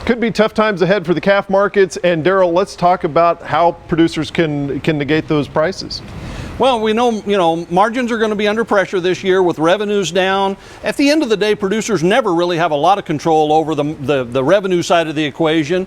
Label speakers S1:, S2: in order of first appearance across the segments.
S1: Could be tough times ahead for the calf markets, and Derrell, let's talk about how producers can negate those prices.
S2: Well, we know, margins are going to be under pressure this year with revenues down. At the end of the day, producers never really have a lot of control over the revenue side of the equation.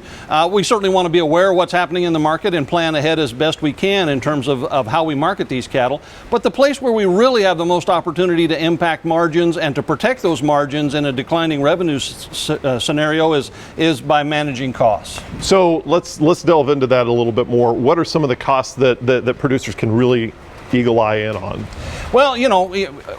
S2: We certainly want to be aware of what's happening in the market and plan ahead as best we can in terms of how we market these cattle. But the place where we really have the most opportunity to impact margins and to protect those margins in a declining revenue scenario is by managing costs.
S1: So let's delve into that a little bit more. What are some of the costs that producers can really eagle eye in on?
S2: Well,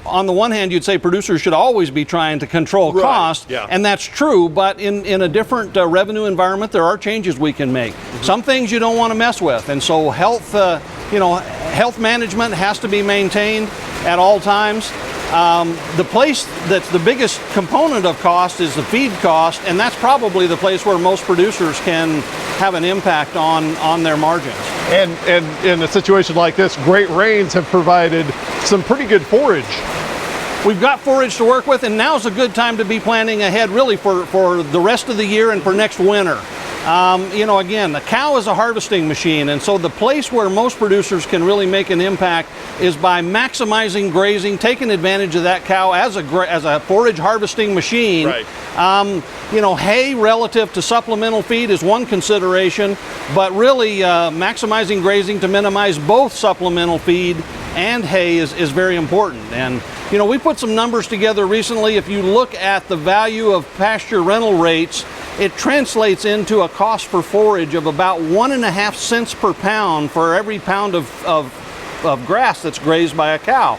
S2: on the one hand, you'd say producers should always be trying to control cost, and that's true, but in a different revenue environment, there are changes we can make. Some things you don't want to mess with, and so health management has to be maintained at all times. The place that's the biggest component of cost is the feed cost, and that's probably the place where most producers can have an impact on their margins.
S1: And in a situation like this, great rains have provided some pretty good forage.
S2: We've got forage to work with, and now's a good time to be planning ahead really for the rest of the year and for next winter. Again, the cow is a harvesting machine, and so the place where most producers can really make an impact is by maximizing grazing, taking advantage of that cow as a forage harvesting machine.
S1: Right.
S2: Hay relative to supplemental feed is one consideration, but really maximizing grazing to minimize both supplemental feed and hay is very important. And we put some numbers together recently. If you look at the value of pasture rental rates, it translates into a cost for forage of about 1.5 cents per pound for every pound of grass that's grazed by a cow.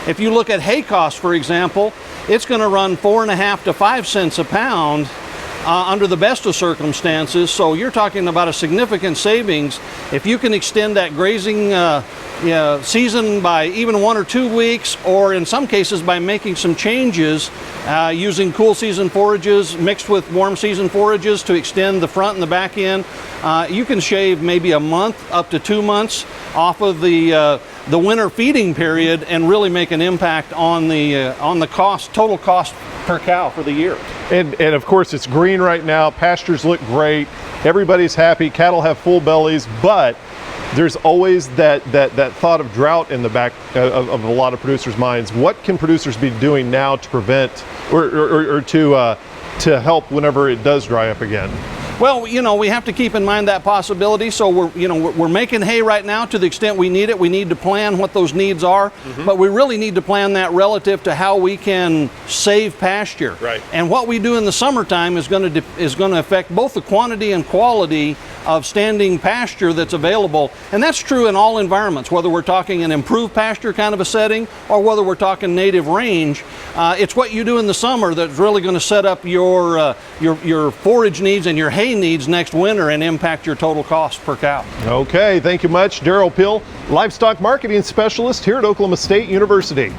S2: If you look at hay costs, for example, it's going to run 4.5 to 5 cents a pound under the best of circumstances. So you're talking about a significant savings if you can extend that grazing season by even 1 or 2 weeks, or in some cases by making some changes using cool season forages mixed with warm season forages to extend the front and the back end. You can shave maybe a month up to 2 months off of the winter feeding period and really make an impact on the total cost per cow for the year.
S1: And of course it's green right now, pastures look great, everybody's happy, cattle have full bellies, but there's always that thought of drought in the back of a lot of producers' minds. What can producers be doing now to prevent or to help whenever it does dry up again?
S2: Well, we have to keep in mind that possibility. So we're making hay right now to the extent we need it. We need to plan what those needs are, but we really need to plan that relative to how we can save pasture.
S1: Right.
S2: And what we do in the summertime is going to affect both the quantity and quality of standing pasture that's available, and that's true in all environments, whether we're talking an improved pasture kind of a setting or whether we're talking native range. It's what you do in the summer that's really going to set up your forage needs and your hay needs next winter and impact your total cost per cow.
S1: Okay, thank you much. Derrell Peel, Livestock Marketing Specialist here at Oklahoma State University.